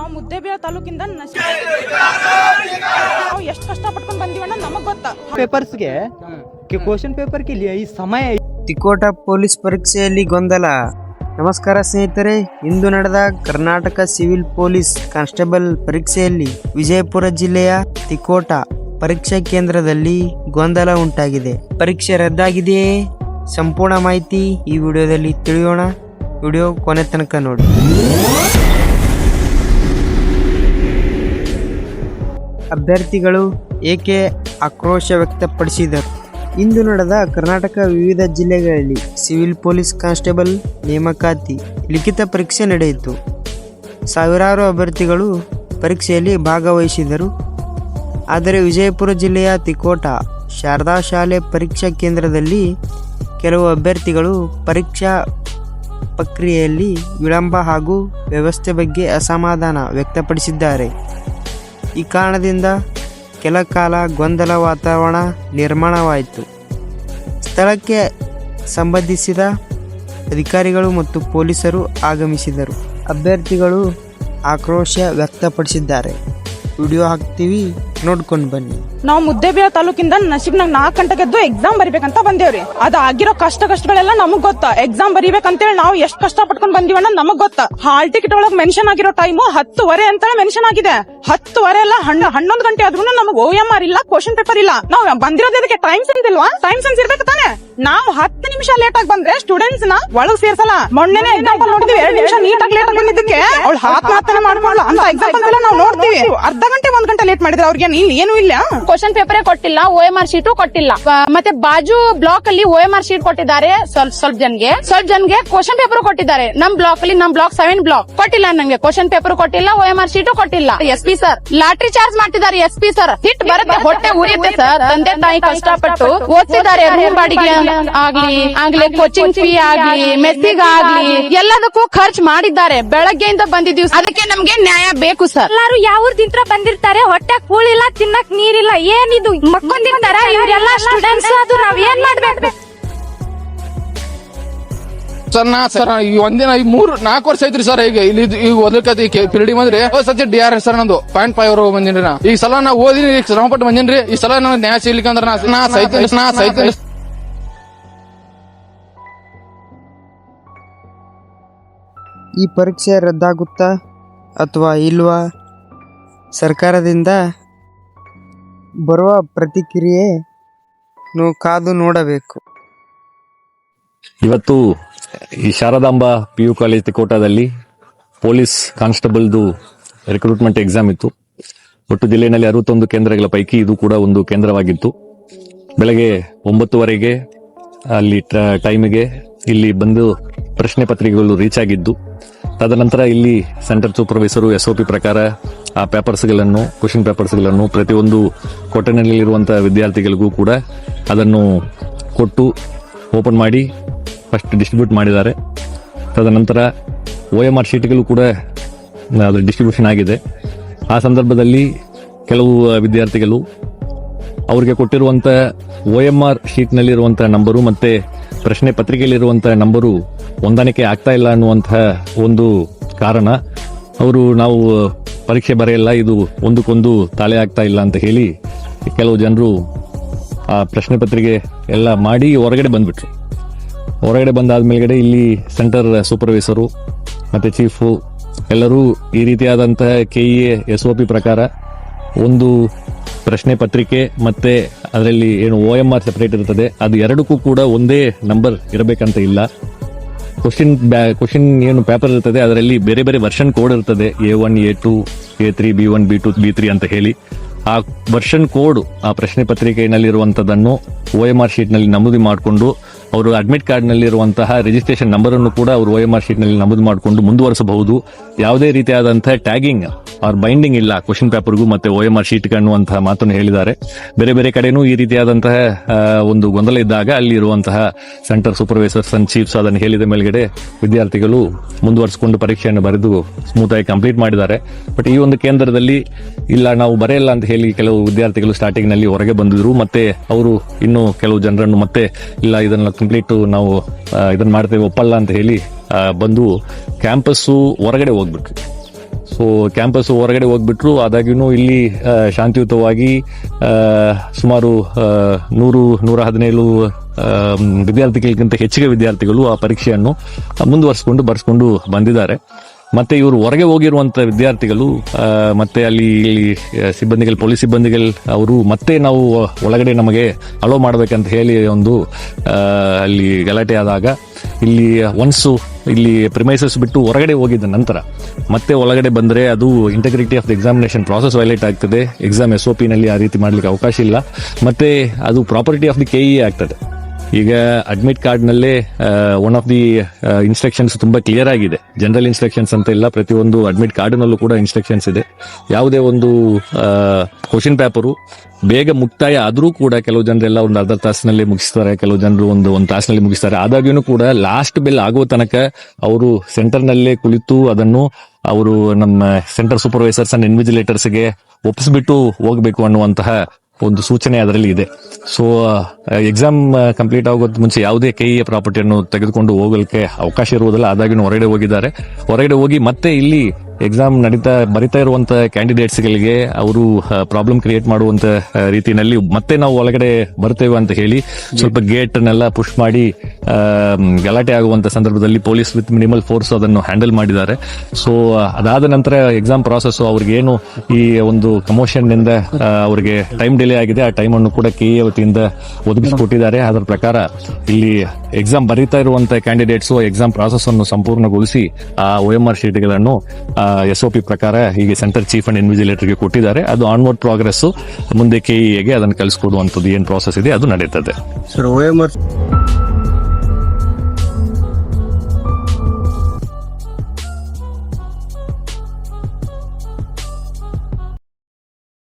ನಾವು ಮುದ್ದೇಬಿಹಾಳ ತಾಲೂಕಿಂದ ನಾವು ಎಷ್ಟು ಕಷ್ಟ ಪಟ್ಕೊಂಡು ಬಂದೀವಣ್ಣ ನಮಗ್ ಗೊತ್ತಾ. ಪೇಪರ್ಸ್ಗೆ ಕ್ವಶನ್ ಪೇಪರ್ ಗೆ ಈ ಸಮಯ ತಿಕೋಟ ಪೊಲೀಸ್ ಪರೀಕ್ಷೆಯಲ್ಲಿ ಗೊಂದಲ. ನಮಸ್ಕಾರ ಸ್ನೇಹಿತರೆ, ಇಂದು ನಡೆದ ಕರ್ನಾಟಕ ಸಿವಿಲ್ ಪೊಲೀಸ್ ಕಾನ್ಸ್ಟೇಬಲ್ ಪರೀಕ್ಷೆಯಲ್ಲಿ ವಿಜಯಪುರ ಜಿಲ್ಲೆಯ ತಿಕೋಟ ಪರೀಕ್ಷಾ ಕೇಂದ್ರದಲ್ಲಿ ಗೊಂದಲ ಉಂಟಾಗಿದೆ. ಪರೀಕ್ಷೆ ರದ್ದಾಗಿದೆಯೇ? ಸಂಪೂರ್ಣ ಮಾಹಿತಿ ಈ ವಿಡಿಯೋದಲ್ಲಿ ತಿಳಿಯೋಣ. ವಿಡಿಯೋ ಕೊನೆ ತನಕ ನೋಡಿ. ಅಭ್ಯರ್ಥಿಗಳು ಏಕೆ ಆಕ್ರೋಶ ವ್ಯಕ್ತಪಡಿಸಿದರು? ಇಂದು ನಡೆದ ಕರ್ನಾಟಕ ವಿವಿಧ ಜಿಲ್ಲೆಗಳಲ್ಲಿ ಸಿವಿಲ್ ಪೊಲೀಸ್ ಕಾನ್ಸ್ಟೇಬಲ್ ನೇಮಕಾತಿ ಲಿಖಿತ ಪರೀಕ್ಷೆ ನಡೆಯಿತು. ಸಾವಿರಾರು ಅಭ್ಯರ್ಥಿಗಳು ಪರೀಕ್ಷೆಯಲ್ಲಿ ಭಾಗವಹಿಸಿದರು. ಆದರೆ ವಿಜಯಪುರ ಜಿಲ್ಲೆಯ ತಿಕೋಟ ಶಾರದಾ ಶಾಲೆ ಪರೀಕ್ಷಾ ಕೇಂದ್ರದಲ್ಲಿ ಕೆಲವು ಅಭ್ಯರ್ಥಿಗಳು ಪರೀಕ್ಷಾ ಪ್ರಕ್ರಿಯೆಯಲ್ಲಿ ವಿಳಂಬ ಹಾಗೂ ವ್ಯವಸ್ಥೆ ಬಗ್ಗೆ ಅಸಮಾಧಾನ ವ್ಯಕ್ತಪಡಿಸಿದ್ದಾರೆ. ಈ ಕಾರಣದಿಂದ ಕೆಲ ಕಾಲ ಗೊಂದಲ ವಾತಾವರಣ ನಿರ್ಮಾಣವಾಯಿತು. ಸ್ಥಳಕ್ಕೆ ಸಂಬಂಧಿಸಿದ ಅಧಿಕಾರಿಗಳು ಮತ್ತು ಪೊಲೀಸರು ಆಗಮಿಸಿದರು. ಅಭ್ಯರ್ಥಿಗಳು ಆಕ್ರೋಶ ವ್ಯಕ್ತಪಡಿಸಿದ್ದಾರೆ. ವಿಡಿಯೋ ಹಾಕ್ತೀವಿ, ನೋಡ್ಕೊಂಡು ಬನ್ನಿ. ನಾವು ಮುದ್ದೇಬಿಹಾಳ ತಾಲೂಕಿಂದ ನಸೀಬ್ನಾಗ 4 ಗಂಟೆಗೆ ಎದ್ದು ಎಕ್ಸಾಮ್ ಬರಿಬೇಕಂತ ಬಂದೇವ್ರಿ. ಅದ ಆಗಿರೋ ಕಷ್ಟಗಳೆಲ್ಲ ನಮಗ್ ಗೊತ್ತಾ. ಎಕ್ಸಾಮ್ ಬರಿಬೇಕಂತೇಳಿ ನಾವು ಎಷ್ಟು ಕಷ್ಟ ಪಟ್ಕೊಂಡ್ ಬಂದಿವಣ್ಣ ನಮಗ್ ಗೊತ್ತಾ. ಹಾಲ್ ಟಿಕೆಟ್ ಒಳಗ್ ಮೆನ್ಷನ್ ಆಗಿರೋ ಟೈಮು 10:15 ಅಂತ ಮೆನ್ಷನ್ ಆಗಿದೆ. 10:15 ಎಲ್ಲ 11 ಗಂಟೆ ಆದ್ರೂ ನಮಗ್ OMR ಇಲ್ಲ, ಕ್ವಶನ್ ಪೇಪರ್ ಇಲ್ಲ. ನಾವು ಬಂದಿರೋದಕ್ಕೆ ಟೈಮ್ ಸೆನ್ಸ್ ಇಲ್ವಾ? ಟೈಮ್ ಸೆನ್ಸ್ ಇರ್ಬೇಕು ತಾನೆ. ನಾವು 10 ನಿಮಿಷ ಲೇಟ್ ಆಗಿ ಬಂದ್ರೆ ಸ್ಟೂಡೆಂಟ್ಸ್ ನ ಒಳಗ್ ಸೇರ್ಸಲ್ಲ. ಮೊನ್ನೆ ಎಕ್ಸಾಂಪಲ್ ನೋಡಿದ್ವಿ, 2 ನಿಮಿಷ ನೀಟಾಗಿ ಲೇಟ್ ಆಗಿ ಬಂದಿದ್ದಕ್ಕೆ ಅವ್ಳು ಮಾತನ್ನ ಮಾಡ್ಕೊಳ್ಳ ಅಂತ ಎಕ್ಸಾಂಪಲ್ ಎಲ್ಲ ನಾವು ನೋಡ್ತೀವಿ. ಅರ್ಧ ಗಂಟೆ 1 ಗಂಟೆ ಲೇಟ್ ಮಾಡಿದ್ರೆ ಅವ್ರಿಗೆ ಏನು ಇಲ್ಲ. ಕ್ವಶನ್ ಪೇಪರ್ ಕೊಟ್ಟಿಲ್ಲ, OMR ಶೀಟು ಕೊಟ್ಟಿಲ್ಲ. ಮತ್ತೆ ಬಾಜು ಬ್ಲಾಕ್ ಅಲ್ಲಿ OMR ಶೀಟ್ ಕೊಟ್ಟಿದ್ದಾರೆ ಸ್ವಲ್ಪ ಜನಗೆ ಕ್ವಶನ್ ಪೇಪರ್ ಕೊಟ್ಟಿದ್ದಾರೆ. ನಮ್ ಬ್ಲಾಕ್ 7 ಬ್ಲಾಕ್ ಕೊಟ್ಟಿಲ್ಲ. ನಂಗೆ ಕ್ವಶನ್ ಪೇಪರ್ ಕೊಟ್ಟಿಲ್ಲ, OMR ಶೀಟು ಕೊಟ್ಟಿಲ್ಲ. SP ಸರ್ ಲಾಟ್ರಿ ಚಾರ್ಜ್ ಮಾಡ್ತಿದ್ದಾರೆ. SP ಸರ್ ಹಿಟ್ ಬರುತ್ತೆ, ಹೊಟ್ಟೆ ಉರಿಯುತ್ತೆ ಸರ್. ತಂದೆ ತಾಯಿ ಕಷ್ಟಪಟ್ಟು ಓದ್ತಿದ್ದಾರೆ. ರೂಮ್ ಬಾಡಿಗೆ ಆಗ್ಲಿ ಕೋಚಿಂಗ್ ಫೀ ಆಗ್ಲಿ ಮೆಸ್ಸಿಗಾಗ್ಲಿ ಎಲ್ಲದಕ್ಕೂ ಖರ್ಚು ಮಾಡಿದ್ದಾರೆ. ಬೆಳಗ್ಗೆಯಿಂದ ಬಂದಿದ್ದೀವಿ, ಅದಕ್ಕೆ ನಮ್ಗೆ ನ್ಯಾಯ ಬೇಕು ಸರ್. ಎಲ್ಲಾರು ಯಾವ ಊರ್ದಿಂತ್ರ ಬಂದಿರ್ತಾರೆ, ಹೊಟ್ಟೆ ಕೂಳಿಲ್ಲ, ತಿನ್ನಕ್ ನೀರಿಲ್ಲ, ಏನಿದು ಮಕ್ಕೊಂದಿರ್ತಾರ ಇವರೆಲ್ಲ ಸ್ಟೂಡೆಂಟ್ಸ್. ಅದು ನಾವ್ ಏನ್ ಮಾಡ್ಬೇಕು ಸರ್? ಈ ಒಂದಿನ 3-4 ವರ್ಷ ಐತ್ರಿ ಸರ್. ಈಗ ಓದಲಿಕ್ಕೆ ಪಿರಿಡಿ ಬಂದ್ರಿ ಸಬ್ಜೆಕ್ಟ್ DRS ಸರ್ ನಂದು 0.5 ಬಂದಿನ್ರಿ. ನಾ ಈ ಸಲ ನಾ ಓದಿನಿ, ಶ್ರಮಪಟ್ಟು ಬಂದಿನ್ರಿ. ಈ ಸಲ ನನಗೆ ನ್ಯಾಯ ಸಿಗ್ಲಿಕ್ಕೆ ಅಂದ್ರೆ ನಾ ಸೈತ ಈ ಪರೀಕ್ಷೆ ರದ್ದಾಗುತ್ತಾ ಅಥವಾ ಇಲ್ವಾ? ಸರ್ಕಾರದಿಂದ ಬರುವ ಪ್ರತಿಕ್ರಿಯೆ ಕಾದು ನೋಡಬೇಕು. ಇವತ್ತು ಈ ಶಾರದಾಂಬಾ PU ಕಾಲೇಜ್ ತಿಕೋಟದಲ್ಲಿ ಪೊಲೀಸ್ ಕಾನ್ಸ್ಟೇಬಲ್ದು ರಿಕ್ರೂಟ್ಮೆಂಟ್ ಎಕ್ಸಾಮ್ ಇತ್ತು. ಒಟ್ಟು ಜಿಲ್ಲೆಯಲ್ಲಿ 61 ಕೇಂದ್ರಗಳ ಪೈಕಿ ಇದು ಕೂಡ ಒಂದು ಕೇಂದ್ರವಾಗಿತ್ತು. ಬೆಳಗ್ಗೆ 9:00 ಅಲ್ಲಿ ಟೈಮಿಗೆ ಇಲ್ಲಿ ಬಂದು ಪ್ರಶ್ನೆ ಪತ್ರಿಕೆಗಳು ರೀಚ್ ಆಗಿದ್ದು, ತದನಂತರ ಇಲ್ಲಿ ಸೆಂಟರ್ ಸೂಪರ್ವೈಸರು SOP ಪ್ರಕಾರ ಆ ಪೇಪರ್ಸ್ಗಳನ್ನು, ಕ್ವಶನ್ ಪೇಪರ್ಸ್ಗಳನ್ನು ಪ್ರತಿಯೊಂದು ಕೊಠಡಿನಲ್ಲಿರುವಂತಹ ವಿದ್ಯಾರ್ಥಿಗಳಿಗೂ ಕೂಡ ಅದನ್ನು ಕೊಟ್ಟು ಓಪನ್ ಮಾಡಿ ಫಸ್ಟ್ ಡಿಸ್ಟ್ರಿಬ್ಯೂಟ್ ಮಾಡಿದ್ದಾರೆ. ತದನಂತರ OMR ಶೀಟ್ಗಳು ಕೂಡ ಅದರ ಡಿಸ್ಟ್ರಿಬ್ಯೂಷನ್ ಆಗಿದೆ. ಆ ಸಂದರ್ಭದಲ್ಲಿ ಕೆಲವು ವಿದ್ಯಾರ್ಥಿಗಳು ಅವರಿಗೆ ಕೊಟ್ಟಿರುವಂತ OMR ಶೀಟ್ನಲ್ಲಿರುವಂತಹ ನಂಬರು ಮತ್ತೆ ಪ್ರಶ್ನೆ ಪತ್ರಿಕೆಯಲ್ಲಿರುವಂತಹ ನಂಬರು ಹೊಂದಾಣಿಕೆ ಆಗ್ತಾ ಇಲ್ಲ ಅನ್ನುವಂತಹ ಒಂದು ಕಾರಣ ಅವರು ನಾವು ಪರೀಕ್ಷೆ ಬರೆಯಲ್ಲ, ಇದು ಒಂದಕ್ಕೊಂದು ತಾಳೆ ಆಗ್ತಾ ಇಲ್ಲ ಅಂತ ಹೇಳಿ ಕೆಲವು ಜನರು ಆ ಪ್ರಶ್ನೆ ಪತ್ರಿಕೆ ಎಲ್ಲ ಮಾಡಿ ಹೊರಗಡೆ ಬಂದ್ಬಿಟ್ರು. ಹೊರಗಡೆ ಬಂದಾದ್ಮೇಲೆ ಇಲ್ಲಿ ಸೆಂಟರ್ ಸೂಪರ್ವೈಸರು ಮತ್ತೆ ಚೀಫು ಎಲ್ಲರೂ ಈ ರೀತಿಯಾದಂತಹ KEA SOP ಪ್ರಕಾರ ಒಂದು ಪ್ರಶ್ನೆ ಪತ್ರಿಕೆ ಮತ್ತೆ ಅದರಲ್ಲಿ ಏನು OMR ಸೆಪರೇಟ್ ಇರ್ತದೆ, ಅದು ಎರಡಕ್ಕೂ ಕೂಡ ಒಂದೇ ನಂಬರ್ ಇರಬೇಕಂತ ಇಲ್ಲ. ಕ್ವಶನ್ ಏನು ಪೇಪರ್ ಇರ್ತದೆ ಅದರಲ್ಲಿ ಬೇರೆ ಬೇರೆ ವರ್ಷನ್ ಕೋಡ್ ಇರ್ತದೆ. A1, A2, A3, B1, B2, B3 ಅಂತ ಹೇಳಿ ಆ ವರ್ಷನ್ ಕೋಡ್ ಆ ಪ್ರಶ್ನೆ ಪತ್ರಿಕೆಯಲ್ಲಿರುವಂತದನ್ನು OMR ಶೀಟ್ ನಲ್ಲಿ ನಮೂದು ಮಾಡಿಕೊಂಡು ಅವರು ಅಡ್ಮಿಟ್ ಕಾರ್ಡ್ ನಲ್ಲಿರುವಂತಹ ರಿಜಿಸ್ಟ್ರೇಷನ್ ನಂಬರ್ ಅನ್ನು ಕೂಡ ಅವರು OMR ಶೀಟ್ ನಲ್ಲಿ ನಮೂದು ಮಾಡಿಕೊಂಡು ಮುಂದುವರಿಸಬಹುದು. ಯಾವುದೇ ರೀತಿಯಾದಂತಹ ಟ್ಯಾಗಿಂಗ್ ಆರ್ ಬೈಂಡಿಂಗ್ ಇಲ್ಲ ಕ್ವಶನ್ ಪೇಪರ್ಗೂ ಮತ್ತೆ OMR ಶೀಟ್ ಅನ್ನುವಂತಹ ಮಾತನ್ನು ಹೇಳಿದ್ದಾರೆ. ಬೇರೆ ಬೇರೆ ಕಡೆನೂ ಈ ರೀತಿಯಾದಂತಹ ಒಂದು ಗೊಂದಲ ಇದ್ದಾಗ ಅಲ್ಲಿ ಇರುವಂತಹ ಸೆಂಟರ್ ಸೂಪರ್ವೈಸರ್ಸ್ ಅಂಡ್ ಚೀಫ್ಸ್ ಅದನ್ನು ಹೇಳಿದ ಮೇಲ್ಗಡೆ ವಿದ್ಯಾರ್ಥಿಗಳು ಮುಂದುವರಿಸಿಕೊಂಡು ಪರೀಕ್ಷೆಯನ್ನು ಬರೆದು ಸ್ಮೂತ್ ಆಗಿ ಕಂಪ್ಲೀಟ್ ಮಾಡಿದ್ದಾರೆ. ಬಟ್ ಈ ಒಂದು ಕೇಂದ್ರದಲ್ಲಿ ಇಲ್ಲ, ನಾವು ಬರೆಯಲ್ಲ ಅಂತ ಹೇಳಿ ಕೆಲವು ವಿದ್ಯಾರ್ಥಿಗಳು ಸ್ಟಾರ್ಟಿಂಗ್ ನಲ್ಲಿ ಹೊರಗೆ ಬಂದಿದ್ರು. ಮತ್ತೆ ಅವರು ಇನ್ನು ಕೆಲವು ಜನರನ್ನು ಮತ್ತೆ ಇಲ್ಲ ಇದನ್ನ ಕಂಪ್ಲೀಟ್ ನಾವು ಇದನ್ನ ಮಾಡ್ತೇವೆ ಒಪ್ಪಲ್ಲ ಅಂತ ಹೇಳಿ ಬಂದು ಕ್ಯಾಂಪಸ್ಸು ಹೊರಗಡೆ ಹೋಗ್ಬಿಟ್ರು. ಸೊ ಕ್ಯಾಂಪಸ್ ಹೊರಗಡೆ ಹೋಗ್ಬಿಟ್ರು. ಆದಾಗ್ಯೂ ಇಲ್ಲಿ ಶಾಂತಿಯುತವಾಗಿ ಸುಮಾರು 117 ವಿದ್ಯಾರ್ಥಿಗಳಿಗಿಂತ ಹೆಚ್ಚಿಗೆ ವಿದ್ಯಾರ್ಥಿಗಳು ಆ ಪರೀಕ್ಷೆಯನ್ನು ಮುಂದುವರಿಸಿಕೊಂಡು ಬರ್ಸ್ಕೊಂಡು ಬಂದಿದ್ದಾರೆ. ಮತ್ತೆ ಇವರು ಹೊರಗೆ ಹೋಗಿರುವಂತ ವಿದ್ಯಾರ್ಥಿಗಳು ಮತ್ತೆ ಅಲ್ಲಿ ಸಿಬ್ಬಂದಿಗಳು, ಪೊಲೀಸ್ ಸಿಬ್ಬಂದಿಗಳು ಅವರು ಮತ್ತೆ ನಾವು ಒಳಗಡೆ ನಮಗೆ ಅಲೋ ಮಾಡ್ಬೇಕಂತ ಹೇಳಿ ಒಂದು ಅಲ್ಲಿ ಗಲಾಟೆ ಆದಾಗ ಇಲ್ಲಿ ಇಲ್ಲಿ ಪ್ರಿಮೈಸಸ್ ಬಿಟ್ಟು ಹೊರಗಡೆ ಹೋಗಿದ್ದ ನಂತರ ಮತ್ತೆ ಒಳಗಡೆ ಬಂದ್ರೆ ಅದು integrity of the examination process violate ಆಗ್ತದೆ. ಎಕ್ಸಾಮ್ SOP ನಲ್ಲಿ ಆ ರೀತಿ ಮಾಡ್ಲಿಕ್ಕೆ ಅವಕಾಶ ಇಲ್ಲ. ಮತ್ತೆ ಅದು ಪ್ರಾಪರ್ಟಿ ಆಫ್ ದಿ KE ಆಗ್ತದೆ. ಈಗ ಅಡ್ಮಿಟ್ ಕಾರ್ಡ್ ನಲ್ಲೇ ಒನ್ ಆಫ್ ದಿ ಇನ್ಸ್ಟ್ರಕ್ಷನ್ಸ್ ತುಂಬಾ ಕ್ಲಿಯರ್ ಆಗಿದೆ. ಜನರಲ್ ಇನ್ಸ್ಟ್ರಕ್ಷನ್ಸ್ ಅಂತ ಇಲ್ಲ, ಪ್ರತಿಯೊಂದು ಅಡ್ಮಿಟ್ ಕಾರ್ಡ್ ನಲ್ಲೂ ಕೂಡ ಇನ್ಸ್ಟ್ರಕ್ಷನ್ಸ್ ಇದೆ. ಯಾವುದೇ ಒಂದು ಕ್ವಶನ್ ಪೇಪರು ಬೇಗ ಮುಕ್ತಾಯ ಆದ್ರೂ ಕೂಡ ಕೆಲವು ಜನರೆಲ್ಲ ಒಂದು ಅರ್ಧ ತಾಸಿನಲ್ಲಿ ಮುಗಿಸ್ತಾರೆ, ಕೆಲವು ಜನರು ಒಂದು ತಾಸಿನಲ್ಲಿ ಮುಗಿಸ್ತಾರೆ. ಆದಾಗ್ಯೂ ಕೂಡ ಲಾಸ್ಟ್ ಬೆಲ್ ಆಗೋ ತನಕ ಅವರು ಸೆಂಟರ್ ನಲ್ಲೇ ಕುಳಿತು ಅದನ್ನು ಅವರು ನಮ್ಮ ಸೆಂಟರ್ ಸೂಪರ್ವೈಸರ್ಸ್ ಅಂಡ್ ಇನ್ವಿಜಿಲೇಟರ್ಸ್ಗೆ ಒಪ್ಪಿಸ್ಬಿಟ್ಟು ಹೋಗ್ಬೇಕು ಅನ್ನುವಂತಹ ಒಂದು ಸೂಚನೆ ಅದರಲ್ಲಿ ಇದೆ. ಸೊ ಎಕ್ಸಾಮ್ ಕಂಪ್ಲೀಟ್ ಆಗೋದ್ ಮುಂಚೆ ಯಾವುದೇ KE ಪ್ರಾಪರ್ಟಿಯನ್ನು ತೆಗೆದುಕೊಂಡು ಹೋಗಲಿಕ್ಕೆ ಅವಕಾಶ ಇರುವುದಿಲ್ಲ. ಆದಾಗ್ಯೂ ಹೊರಗಡೆ ಹೋಗಿದ್ದಾರೆ. ಹೊರಗಡೆ ಹೋಗಿ ಮತ್ತೆ ಇಲ್ಲಿ ಎಕ್ಸಾಮ್ ಬರಿತಾ ಇರುವಂತ ಕ್ಯಾಂಡಿಡೇಟ್ಸ್ಗಳಿಗೆ ಅವರು ಪ್ರಾಬ್ಲಮ್ ಕ್ರಿಯೇಟ್ ಮಾಡುವಂತ ರೀತಿಯಲ್ಲಿ ಮತ್ತೆ ನಾವು ಒಳಗಡೆ ಬರ್ತೇವೆ ಅಂತ ಹೇಳಿ ಸ್ವಲ್ಪ ಗೇಟ್ ನೆಲ್ಲ ಪುಷ್ ಮಾಡಿ ಗಲಾಟೆ ಆಗುವಂತ ಸಂದರ್ಭದಲ್ಲಿ ಪೊಲೀಸ್ ವಿತ್ ಮಿನಿಮಲ್ ಫೋರ್ಸ್ ಅದನ್ನು ಹ್ಯಾಂಡಲ್ ಮಾಡಿದ್ದಾರೆ. ಸೊ ಅದಾದ ನಂತರ ಎಕ್ಸಾಮ್ ಪ್ರಾಸೆಸ್ ಅವ್ರಿಗೆ ಏನು ಈ ಒಂದು ಕಮೋಷನ್ ನಿಂದ ಅವರಿಗೆ ಟೈಮ್ ಡಿಲೇ ಆಗಿದೆ, ಆ ಟೈಮ್ ಅನ್ನು ಕೂಡ KE ವತಿಯಿಂದ ಒದಗಿಸಿಕೊಟ್ಟಿದ್ದಾರೆ. ಅದರ ಪ್ರಕಾರ ಇಲ್ಲಿ ಎಕ್ಸಾಮ್ ಬರೀತಾ ಇರುವಂತಹ ಕ್ಯಾಂಡಿಡೇಟ್ಸ್ ಎಕ್ಸಾಮ್ ಪ್ರಾಸೆಸ್ ಅನ್ನು ಸಂಪೂರ್ಣಗೊಳಿಸಿ ಆ OMR ಶೀಟ್ಗಳನ್ನು SOP ಪ್ರಕಾರ ಹೀಗೆ ಸೆಂಟರ್ ಚೀಫ್ ಅಂಡ್ ಇನ್ವಿಜಿಲೇಟರ್ಗೆ ಕೊಟ್ಟಿದ್ದಾರೆ. ಅದು ಆನ್ವರ್ಡ್ ಪ್ರೋಗ್ರೆಸ್ ಮುಂದೆ KEಗೆ ಅದನ್ನು ಕಳಿಸ್ಕೊಡುವಂಥದ್ದು ಏನ್ ಪ್ರಾಸೆಸ್ ಇದೆ ಅದು ನಡೀತದೆ. Sir OMR